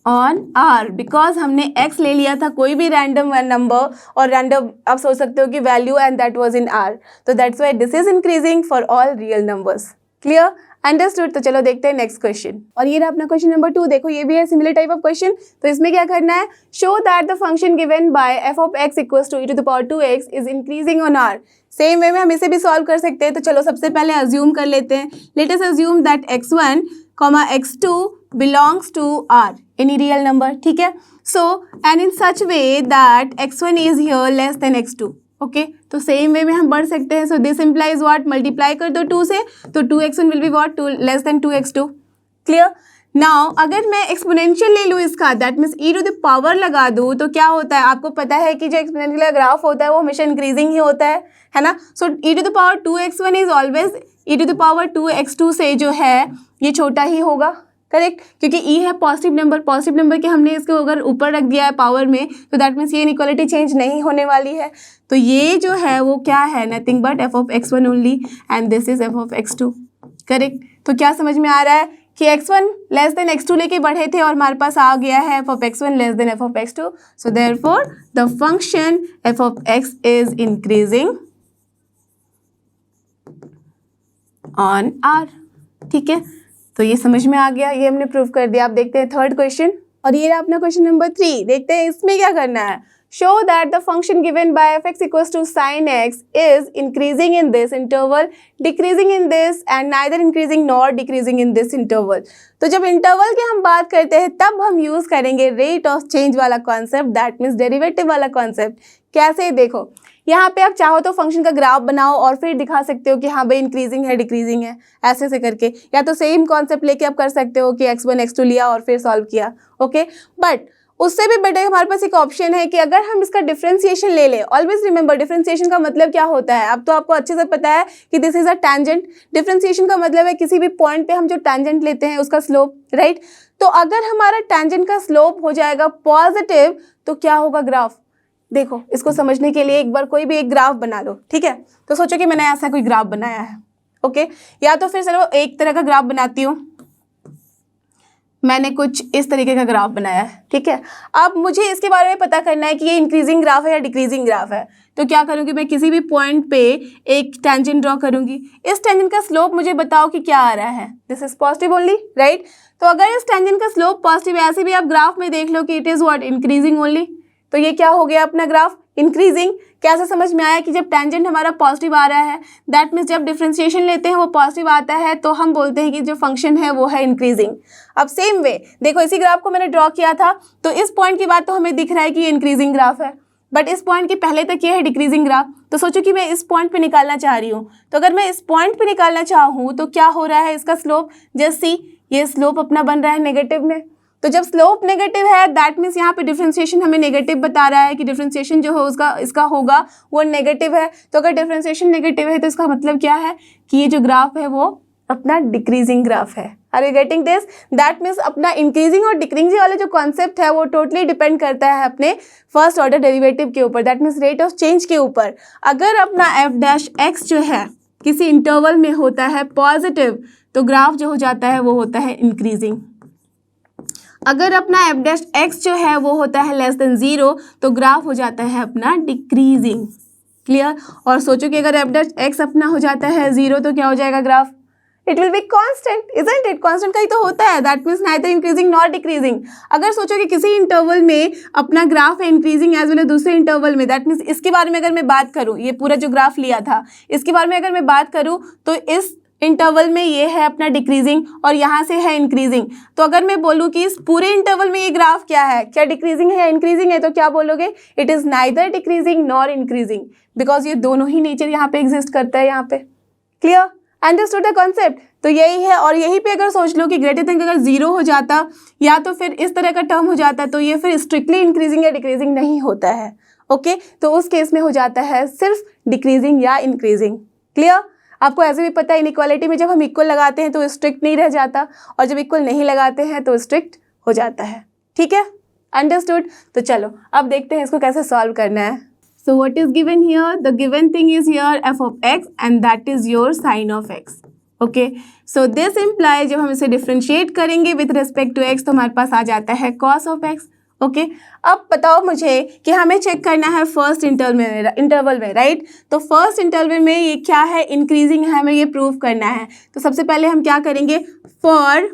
on r, because हमने x ले लिया था कोई भी random number, और random आप सोच सकते हो कि value, and that was in r, तो that's why this is increasing for all real numbers. Clear? Understood? तो चलो देखते हैं नेक्स्ट क्वेश्चन, और ये रहा अपना क्वेश्चन नंबर 2। देखो ये भी है सिमिलर टाइप ऑफ क्वेश्चन, तो इसमें क्या करना है, show that the function given by f of x equals to e to the power 2x is increasing on r। Same way में हम इसे भी सॉल्व कर सकते हैं, तो चलो सबसे पहले अज्यूम कर लेते हैं, let us assume that x1, x2 belongs to r, any real number, ठीक है? So and in such way that x1 is here less than x2, okay तो सेम वे में हम बढ़ सकते हैं। So this implies what, multiply कर दो 2 से, तो 2x1 will be what, 2 less than 2x2। Clear? नाउ अगर मैं एक्सपोनेंशियल ले लूँ इसका, that means e to the power लगा दूँ, तो क्या होता है, आपको पता है कि जो एक्सपोनेंशियल ग्राफ होता है वो हमेशा इंक्रीजिंग ही होता है ना? So e to the power 2x1 is always e to the power 2x2 से जो है ये छोटा ही होगा। करेक्ट? क्योंकि e है पॉजिटिव नंबर के हमने इसको अगर ऊपर रख दिया है पावर में, तो दैट मीन्स ये इनइक्वालिटी चेंज नहीं होने वाली है। तो ये जो है वो क्या है, nothing but f of x1 only, and this is f of x2। Correct? तो क्या समझ में आ रहा है कि x1 लेस देन x2 लेके बढ़े थे और हमारे पास आ गया है f of x1 less than f of x2। So therefore the function f of x is increasing on r। ठीक है, तो ये समझ में आ गया, ये हमने प्रूव कर दिया। आप देखते हैं थर्ड क्वेश्चन, और ये रहा अपना क्वेश्चन नंबर 3। देखते हैं इसमें क्या करना है, show that the function given by f(x) equals to sin x is increasing in this interval, decreasing in this, and neither increasing nor decreasing in this interval। तो जब इंटरवल की हम बात करते हैं तब हम यूज करेंगे रेट ऑफ चेंज वाला कॉन्सेप्ट, दैट मीन्स डेरिवेटिव वाला कॉन्सेप्ट। कैसे? देखो यहाँ पे आप चाहो तो फंक्शन का ग्राफ बनाओ और फिर दिखा सकते हो कि हाँ भाई इंक्रीजिंग है डिक्रीजिंग है, ऐसे से करके, या तो सेम कॉन्सेप्ट लेके आप कर सकते हो कि x1 x2 लिया और फिर सॉल्व किया। ओके, बट उससे भी बेटर हमारे पास एक ऑप्शन है कि अगर हम इसका डिफरेंशिएशन ले लें। ऑलवेज रिमेंबर डिफरेंशिएशन का मतलब क्या होता है, अब तो आपको अच्छे से पता है कि this is a tangent. Differentiation का मतलब है किसी भी पॉइंट पे हम जो टैंजेंट लेते हैं उसका स्लोप, राइट। तो अगर हमारा टैंजेंट का स्लोप हो जाएगा पॉजिटिव तो क्या होगा ग्राफ। देखो इसको समझने के लिए एक बार कोई भी एक ग्राफ बना लो, ठीक है। तो सोचो कि मैंने ऐसा कोई ग्राफ बनाया है, ओके। या तो फिर चलो एक तरह का ग्राफ बनाती हूँ, मैंने कुछ इस तरीके का ग्राफ बनाया है, ठीक है। अब मुझे इसके बारे में पता करना है कि ये इंक्रीजिंग ग्राफ है या डिक्रीजिंग ग्राफ है। तो क्या करूँगी, मैं किसी भी पॉइंट पे एक टेंजेंट ड्रॉ करूँगी। इस टेंजेंट का स्लोप मुझे बताओ कि क्या आ रहा है, this is positive only, right. तो अगर इस टेंजेंट का स्लोप पॉजिटिव है, ऐसे भी आप ग्राफ में देख लो कि it is what, increasing only. तो ये क्या हो गया अपना ग्राफ, इंक्रीजिंग। कैसे समझ में आया कि जब टेंजेंट हमारा पॉजिटिव आ रहा है, दैट मीन्स जब डिफरेंशिएशन लेते हैं वो पॉजिटिव आता है, तो हम बोलते हैं कि जो फंक्शन है वो है इंक्रीजिंग। अब सेम वे देखो, इसी ग्राफ को मैंने ड्रॉ किया था, तो इस पॉइंट के बाद तो हमें दिख रहा है कि ये इंक्रीजिंग ग्राफ है, बट इस पॉइंट के पहले तक ये है डिक्रीजिंग ग्राफ। तो सोचो कि मैं इस पॉइंट पे निकालना चाह रही हूँ, तो अगर मैं इस पॉइंट पे निकालना चाहूँ तो क्या हो रहा है इसका स्लोप, जस्ट सी ये स्लोप अपना बन रहा है नेगेटिव में। तो जब स्लोप नेगेटिव है दैट मीन्स यहाँ पे डिफरेंशिएशन हमें नेगेटिव बता रहा है कि डिफरेंशिएशन जो हो उसका इसका होगा वो नेगेटिव है। तो अगर डिफरेंशिएशन नेगेटिव है तो इसका मतलब क्या है कि ये जो ग्राफ है वो अपना डिक्रीजिंग ग्राफ है। Are you getting this? That means अपना इंक्रीजिंग और डिक्रीजिंग वाला जो कॉन्सेप्ट है वो टोटली डिपेंड करता है अपने फर्स्ट ऑर्डर डेरिवेटिव के ऊपर, that means rate of change के ऊपर। अगर अपना एफ डैश एक्स जो है किसी इंटरवल में होता है पॉजिटिव तो ग्राफ जो हो जाता है वो होता है इंक्रीजिंग। अगर अपना एफ डैश एक्स जो है वो होता है लेस देन 0 तो ग्राफ हो जाता है अपना डिक्रीजिंग। क्लियर? और सोचो कि अगर एफ डैश एक्स अपना हो जाता है 0 तो क्या हो जाएगा graph, it will be constant, isn't it? Constant का ही तो होता है, that means neither increasing not decreasing. अगर सोचो कि किसी इंटरवल में अपना ग्राफ है इंक्रीजिंग एज वेल एज दूसरे इंटरवल में, दैट मीन्स इसके बारे में अगर मैं बात करूँ, ये पूरा जो ग्राफ लिया था इसके बारे में अगर मैं बात करूँ तो इस इंटरवल में ये है अपना डिक्रीजिंग और यहाँ से है इंक्रीजिंग। तो अगर मैं बोलूँ कि इस पूरे इंटरवल में ये ग्राफ क्या है, क्या डिक्रीजिंग है या इंक्रीजिंग है, तो क्या बोलोगे, it is neither decreasing nor increasing, because ये दोनों ही नेचर यहाँ पे एग्जिस्ट करता है यहाँ पे। क्लियर? Understood the concept? तो यही है। और यही पे अगर सोच लो कि ग्रेटर देन अगर 0 हो जाता या तो फिर इस तरह का टर्म हो जाता तो ये फिर स्ट्रिक्टली इंक्रीजिंग या डिक्रीजिंग नहीं होता है, ओके। तो उस केस में हो जाता है सिर्फ डिक्रीजिंग या इंक्रीजिंग। क्लियर? आपको ऐसे भी पता है इनइक्वालिटी में जब हम इक्वल लगाते हैं तो स्ट्रिक्ट नहीं रह जाता और जब इक्वल नहीं लगाते हैं तो स्ट्रिक्ट हो जाता है। ठीक है, अंडरस्टूड? तो चलो अब देखते हैं इसको कैसे सॉल्व करना है। So what is given here, the given thing is here f of x and that is your sine of x. Okay, so this imply जब हम इसे डिफ्रेंशिएट करेंगे विथ रिस्पेक्ट टू एक्स तो हमारे पास आ जाता है कॉस ऑफ एक्स। ओके, अब बताओ मुझे कि हमें चेक करना है फर्स्ट इंटरवल में, राइट। तो फर्स्ट इंटरवल में ये क्या है, इंक्रीजिंग है, हमें ये प्रूव करना है। तो सबसे पहले हम क्या करेंगे, for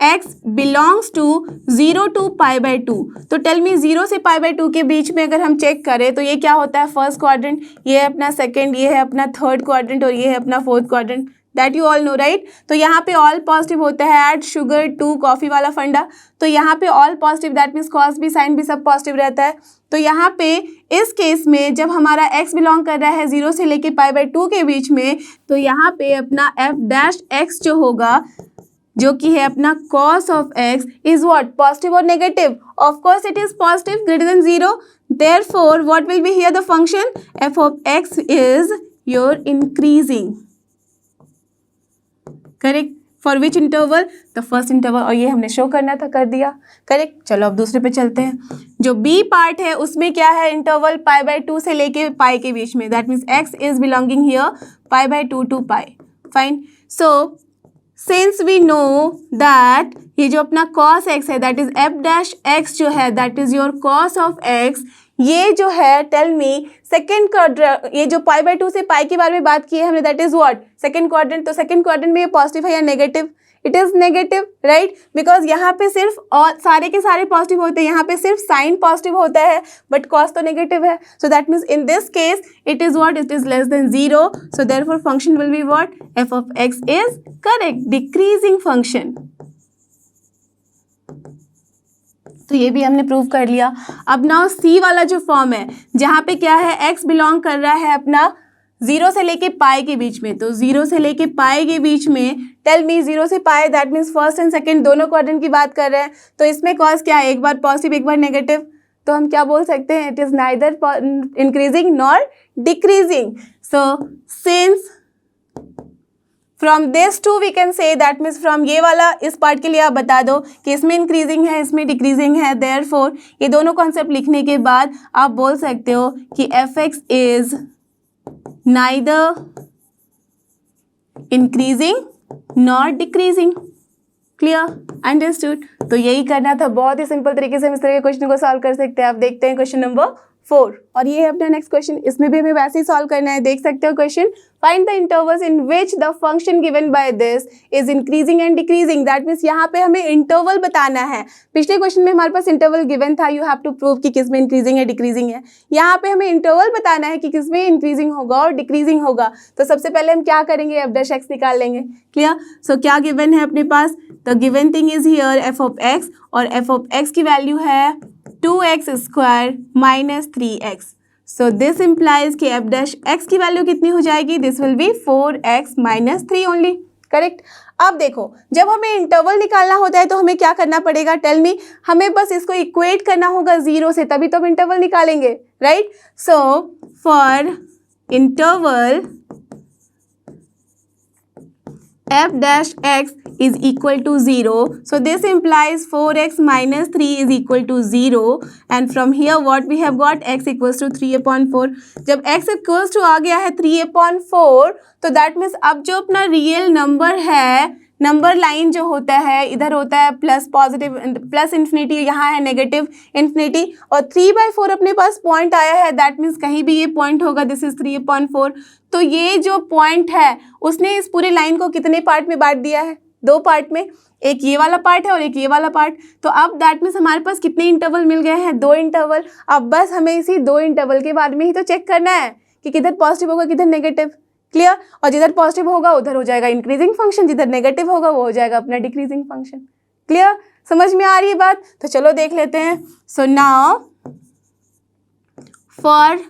x belongs to 0 to π/2। तो टेल मी 0 से π/2 के बीच में अगर हम चेक करें तो ये क्या होता है, फर्स्ट क्वाड्रेंट, ये है अपना सेकंड, ये है अपना थर्ड क्वाड्रेंट और ये है अपना fourth quadrant, that you all no, right. तो यहाँ पे ऑल पॉजिटिव होता है, ऐड शुगर टू कॉफी वाला फंडा। तो यहाँ पे all positive, that means cos भी साइन भी सब पॉजिटिव रहता है। तो यहाँ पे इस केस में जब हमारा x बिलोंग कर रहा है 0 से लेके π/2 के बीच में, तो यहाँ पे अपना एफ डैश एक्स जो होगा जो कि है अपना cos of x is what, positive और negative? Of course it is positive, greater than 0, therefore what will be here the function, f of x is your increasing. Correct? For which interval, the first interval, और ये हमने show करना था, कर दिया। Correct? चलो अब दूसरे पे चलते हैं। जो बी पार्ट है उसमें क्या है, इंटरवल π/2 से लेके पाई के बीच में, that means x is belonging here π/2 to pi. Fine, so since we know that ये जो अपना cos x है that is f dash x जो है that is your cos of x, ये जो है टेल मी सेकेंड क्वाड्रेंट, ये जो π/2 से पाई के बारे में बात की है हमने, that is what, second quadrant. तो सेकेंड क्वाड्रेंट में ये पॉजिटिव है या negative, it is negative, right, because यहाँ पे सिर्फ और सारे के सारे पॉजिटिव होते हैं, यहाँ पे सिर्फ साइन पॉजिटिव होता है बट कॉस तो नेगेटिव है। So that means in this case it is what, it is less than 0, so therefore function will be what, F of x is correct, decreasing function. तो ये भी हमने prove कर लिया। अब नाउ सी वाला जो फॉर्म है जहाँ पे क्या है, x बिलोंग कर रहा है अपना 0 से लेके पाई के बीच में, तो 0 से लेके पाई के बीच में टेल मी 0 से pi that means first and second दोनों क्वाड्रेंट की बात कर रहे हैं, तो इसमें कॉज क्या है, एक बार पॉजिटिव एक बार नेगेटिव, तो हम क्या बोल सकते हैं, it is neither increasing nor decreasing. So since from this to we can say that means from ये वाला इस पार्ट के लिए आप बता दो कि इसमें इंक्रीजिंग है इसमें डिक्रीजिंग है, देयरफॉर ये दोनों कॉन्सेप्ट लिखने के बाद आप बोल सकते हो कि F x is neither increasing nor decreasing. Clear, understood. तो यही करना था, बहुत ही सिंपल तरीके से हम इस तरह के क्वेश्चन को सॉल्व कर सकते हैं। आप देखते हैं क्वेश्चन नंबर 4 और ये है अपना नेक्स्ट क्वेश्चन, इसमें भी हमें वैसे ही सॉल्व करना है। देख सकते हो question, find the intervals in which the function given by this is increasing and decreasing. That means यहाँ पे हमें इंटरवल बताना है। पिछले क्वेश्चन में हमारे पास इंटरवल गिवन था, यू हैव टू प्रूव कि किस में इंक्रीजिंग है डिक्रीजिंग है। यहाँ पे हमें इंटरवल बताना है कि किस में इंक्रीजिंग होगा और डिक्रीजिंग होगा। तो सबसे पहले हम क्या करेंगे, एफ डैश एक्स निकाल लेंगे। क्लियर, सो क्या गिवन है अपने पास, the given thing is here f of x, और एफ ऑफ एक्स की वैल्यू है 2x square minus 3x। So this implies कि एफ डैश एक्स की वैल्यू कितनी हो जाएगी, this will be 4x minus 3 only. Correct. अब देखो, जब हमें इंटरवल निकालना होता है तो हमें क्या करना पड़ेगा, टेल मी, हमें बस इसको इक्वेट करना होगा 0 से, तभी तो हम इंटरवल निकालेंगे, right. So for interval f dash x is equal to 0. So this implies 4x minus 3 is equal to 0. And from here what we have got, x equals to 3/4. जब x equals to आ गया है 3/4, तो that means अब जो अपना real number है, number line जो होता है, इधर होता है प्लस पॉजिटिव प्लस इन्फिनिटी, यहाँ है नेगेटिव इन्फिनिटी, और 3/4 अपने पास पॉइंट आया है, दैट मीन्स कहीं भी ये पॉइंट होगा, दिस इज 3/4। तो ये जो पॉइंट है उसने इस पूरे लाइन को कितने पार्ट में बांट दिया है, 2 पार्ट में, एक ये वाला पार्ट है और एक ये वाला पार्ट। तो अब दैट मीन्स हमारे पास कितने इंटरवल मिल गए हैं, 2 इंटरवल। अब बस हमें इसी 2 इंटरवल के बारे में ही तो चेक करना है कि किधर पॉजिटिव होगा किधर नेगेटिव। क्लियर, और जिधर पॉजिटिव होगा उधर हो जाएगा इंक्रीजिंग फंक्शन, जिधर नेगेटिव होगा वो हो जाएगा अपना डिक्रीजिंग फंक्शन। क्लियर, समझ में आ रही है बात। तो चलो देख लेते हैं। So now for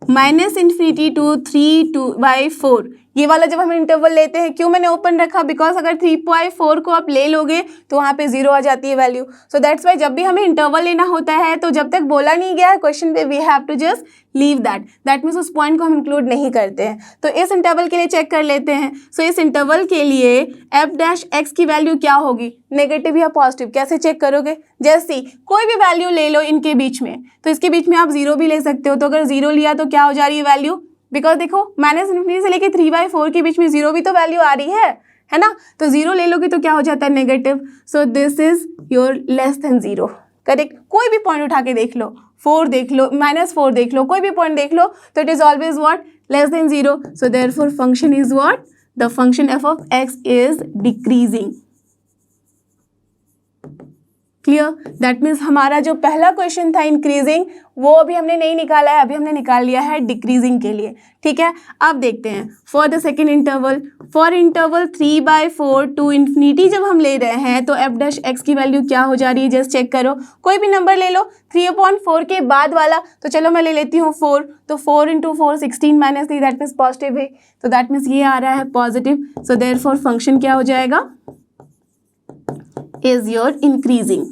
minus infinity to 3/4, ये वाला जब हम इंटरवल लेते हैं, क्यों मैंने ओपन रखा, बिकॉज अगर 3/4 को आप ले लोगे तो वहाँ पे 0 आ जाती है वैल्यू। सो दैट्स वाई जब भी हमें इंटरवल लेना होता है तो जब तक बोला नहीं गया है क्वेश्चन पे, we have to just leave that means उस पॉइंट को हम इंक्लूड नहीं करते हैं। तो इस इंटरवल के लिए चेक कर लेते हैं। सो इस इंटरवल के लिए एफ डैश एक्स की वैल्यू क्या होगी, नेगेटिव या पॉजिटिव, कैसे चेक करोगे, जैसे कोई भी वैल्यू ले लो इनके बीच में, तो इसके बीच में आप 0 भी ले सकते हो। तो अगर 0 लिया तो क्या हो जा रही है वैल्यू, बिकॉज देखो माइनस इन्फिनिटी से लेके 3/4 के बीच में 0 भी तो वैल्यू आ रही है ना। तो 0 ले लोगे तो क्या हो जाता है, negative. So this is your less than 0। Correct, कोई भी पॉइंट उठा के देख लो, 4 देख लो, -4 देख लो, कोई भी पॉइंट देख लो, तो it is always what, less than 0। So therefore function is what, the function F of x is decreasing. Clear, that means हमारा जो पहला क्वेश्चन था इंक्रीजिंग, वो अभी हमने नहीं निकाला है, अभी हमने निकाल लिया है डिक्रीजिंग के लिए। ठीक है, अब देखते हैं for the second interval, for interval 3/4 to infinity जब हम ले रहे हैं तो एफ डैश एक्स की वैल्यू क्या हो जा रही है, जस्ट चेक करो, कोई भी नंबर ले लो 3/4 के बाद वाला। तो चलो मैं ले लेती हूँ 4, तो 4 × 4 16 - 3, दैट मीन्स पॉजिटिव है, तो दैट मीन्स ये आ रहा है पॉजिटिव। सो देयरफॉर फंक्शन क्या हो जाएगा, is your increasing.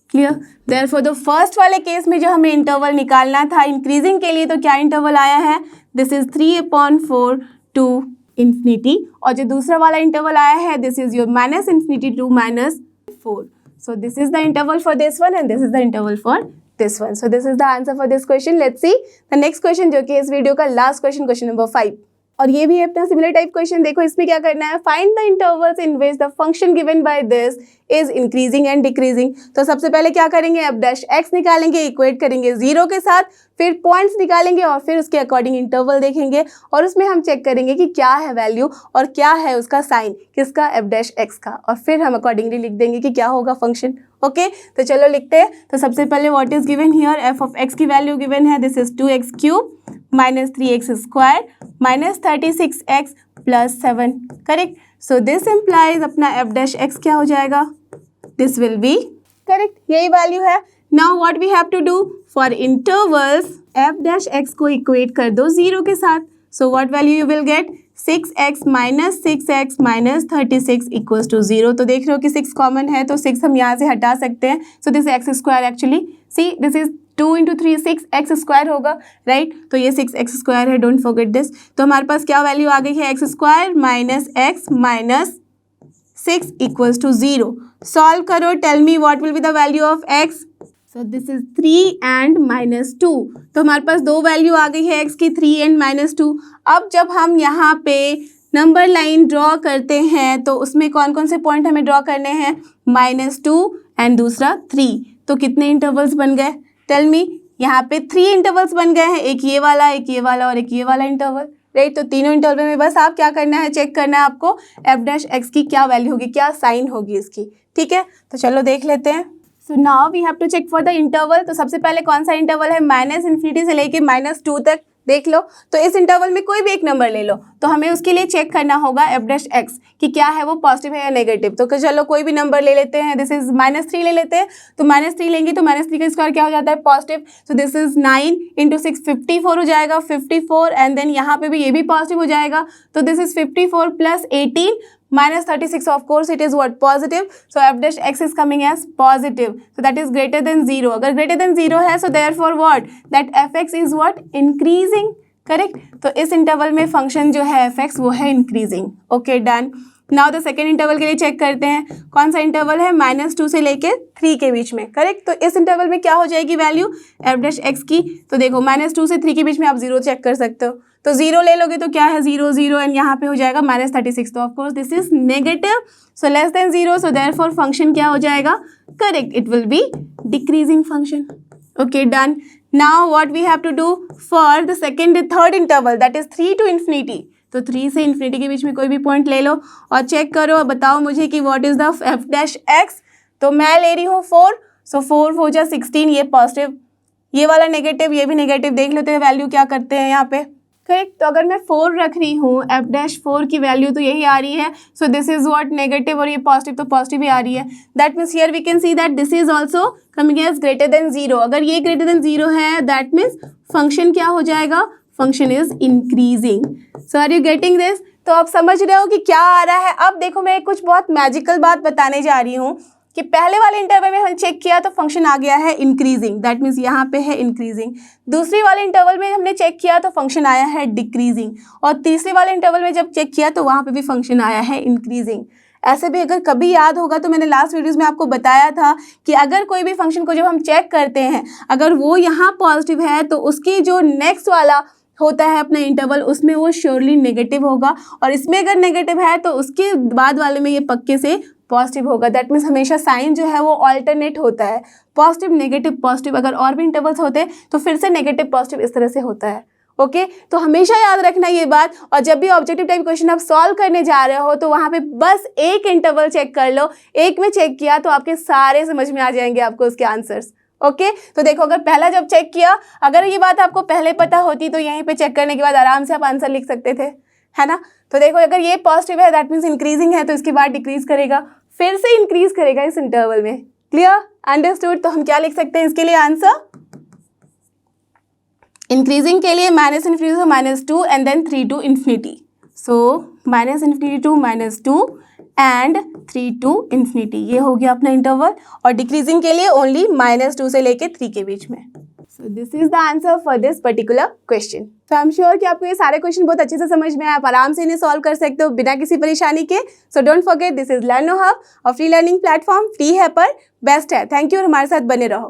Clear, therefore the first वाले केस में जो हमें इंटरवल निकालना था इंक्रीजिंग के लिए, तो क्या इंटरवल आया है, दिस इज 3/4 टू इन्फिनिटी, और जो दूसरा वाला इंटरवल आया है this is your -∞ to -4। So this is the interval for this one and this is the interval for this one. So this is the answer for this question. Let's see the next question, जो कि इस video का last question, question number 5, और ये भी है अपना similar type question. देखो इसमें क्या करना है, find the intervals in which the function given by this is increasing and decreasing. तो सबसे पहले क्या करेंगे, एफ डैश एक्स निकालेंगे, इक्वेट करेंगे 0 के साथ, फिर पॉइंट्स निकालेंगे और फिर उसके अकॉर्डिंग इंटरवल देखेंगे, और उसमें हम चेक करेंगे कि क्या है वैल्यू और क्या है उसका साइन, किसका, एफ डैश एक्स का, और फिर हम अकॉर्डिंगली लिख देंगे कि क्या होगा फंक्शन। ओके, तो चलो लिखते हैं। तो सबसे पहले what is given here, f of x की वैल्यू गिवन है, this is 2x³ -3x² -36x +7। Correct, so this implies अपना एफ डैश एक्स क्या हो जाएगा, दिस विल बी करेक्ट, यही वैल्यू है। Now what we have to do for intervals f dash x को equate कर दो 0 के साथ. So what value you will get 6x minus 6x minus 36 equals to 0. तो देख रहे हो कि 6 कॉमन है तो 6 हम यहाँ से हटा सकते हैं. So this x square actually see this is 2 into 3 6x square होगा राइट. तो ये 6x स्क्वायर है, डोंट फॉरगेट दिस. तो हमारे पास क्या वैल्यू आ गई है x square minus x minus 6 equals to 0. Solve करो, tell me what will be the value of x. So this is 3 and minus 2. तो हमारे पास दो वैल्यू आ गई है x की 3 एंड माइनस 2. अब जब हम यहाँ पे नंबर लाइन ड्रॉ करते हैं तो उसमें कौन कौन से पॉइंट हमें ड्रॉ करने हैं, -2 एंड दूसरा 3. तो कितने इंटरवल्स बन गए, टेल मी. यहाँ पे 3 इंटरवल्स बन गए हैं, एक ये वाला, एक ये वाला और एक ये वाला इंटरवल राइट. तो तीनों इंटरवल में बस आप क्या करना है, चेक करना है आपको f डैश x की क्या वैल्यू होगी, क्या साइन होगी इसकी. ठीक है, तो चलो देख लेते हैं. So now we have to check for the interval. तो सबसे पहले कौन सा इंटरवल है, -∞ से लेके -2 तक देख लो. तो इस इंटरवल में कोई भी एक नंबर ले लो. तो हमें उसके लिए चेक करना होगा f डैश x कि क्या है वो पॉजिटिव है या नेगेटिव. तो चलो कोई भी नंबर ले लेते हैं, दिस इज -3 ले लेते हैं. तो -3 लेंगे तो -3 का स्क्वायर क्या हो जाता है, positive. So this is 9 into 6 54 हो जाएगा, 54 एंड देन यहाँ पे भी ये भी पॉजिटिव हो जाएगा. तो this is 54 plus 18 minus 36, of course it is what, positive. So f dash x is coming as positive, so that is greater than 0. अगर greater than 0 है so therefore what, that fx is what, increasing, correct. तो इस interval में function जो है fx वो है increasing. Okay, done. Now the second interval के लिए चेक करते हैं. कौन सा इंटरवल है, -2 से लेके 3 के बीच में, करेक्ट. तो इस इंटरवल में क्या हो जाएगी वैल्यू f डैश x की. तो देखो -2 से 3 के बीच में आप 0 चेक कर सकते हो. तो 0 ले लोगे तो क्या है, 0 0 एंड यहाँ पे हो जाएगा -36. तो of course this is negative, so less than 0. So therefore function क्या हो जाएगा, correct, it will be decreasing function. Okay, done. Now what we have to do for the second third interval, that is 3 to infinity. तो 3 से infinity के बीच में कोई भी पॉइंट ले लो और चेक करो और बताओ मुझे कि what is the f dash x. तो मैं ले रही हूँ 4. सो 4 हो जाए 16, ये पॉजिटिव, ये वाला नेगेटिव, ये भी नेगेटिव. देख लेते हैं वैल्यू क्या करते हैं यहाँ पे, करेक्ट. तो अगर मैं 4 रख रही हूँ, f डैश 4 की वैल्यू तो यही आ रही है. So this is what, negative, और ये पॉजिटिव तो पॉजिटिव ही आ रही है. That means here we can see that this is also coming as greater than 0. अगर ये ग्रेटर देन 0 है दैट मीन्स फंक्शन क्या हो जाएगा, function is increasing. So are you getting this. तो आप समझ रहे हो कि क्या आ रहा है. अब देखो मैं कुछ बहुत मैजिकल बात बताने जा रही हूँ कि पहले वाले इंटरवल में हम चेक किया तो फंक्शन आ गया है इंक्रीजिंग, दैट मीन्स यहाँ पे है इंक्रीजिंग. दूसरी वाले इंटरवल में हमने चेक किया तो फंक्शन आया है डिक्रीजिंग, और तीसरे वाले इंटरवल में जब चेक किया तो वहाँ पे भी फंक्शन आया है इंक्रीजिंग. ऐसे भी अगर कभी याद होगा तो मैंने लास्ट वीडियोस में आपको बताया था कि अगर कोई भी फंक्शन को जब हम चेक करते हैं, अगर वो यहाँ पॉजिटिव है तो उसकी जो नेक्स्ट वाला होता है अपना इंटरवल उसमें वो श्योरली नेगेटिव होगा, और इसमें अगर नेगेटिव है तो उसके बाद वाले में ये पक्के से पॉजिटिव होगा. दैट मीन्स हमेशा साइन जो है वो ऑल्टरनेट होता है, पॉजिटिव नेगेटिव पॉजिटिव. अगर और भी इंटरवल्स होते तो फिर से नेगेटिव पॉजिटिव इस तरह से होता है. ओके, तो हमेशा याद रखना ये बात. और जब भी ऑब्जेक्टिव टाइप क्वेश्चन आप सॉल्व करने जा रहे हो तो वहाँ पे बस एक इंटरवल चेक कर लो. एक में चेक किया तो आपके सारे समझ में आ जाएंगे आपको उसके आंसर्स. ओके, तो देखो अगर पहला जब चेक किया, अगर ये बात आपको पहले पता होती तो यहीं पे चेक करने के बाद आराम से आप आंसर लिख सकते थे, है ना. तो देखो अगर ये पॉजिटिव है दैट मीन्स इंक्रीजिंग है, तो इसके बाद डिक्रीज करेगा, फिर से इंक्रीज करेगा इस इंटरवल में. Clear, understood. तो हम क्या लिख सकते हैं इसके लिए आंसर, इंक्रीजिंग के लिए -∞ से -2 and then 3 to infinity. So -∞ to -2 and 3 to infinity, ये हो गया अपना इंटरवल. और डिक्रीजिंग के लिए ओनली -2 से लेके 3 के बीच में. सो this is the answer for this particular question. तो आई एम श्योर कि आपको ये सारे क्वेश्चन बहुत अच्छे से समझ में आए, आप आराम से इन्हें सॉल्व कर सकते हो बिना किसी परेशानी के. So don't forget, this is लर्नो hub, और फ्री लर्निंग प्लेटफॉर्म फ्री है पर बेस्ट है. थैंक यू और हमारे साथ बने रहो.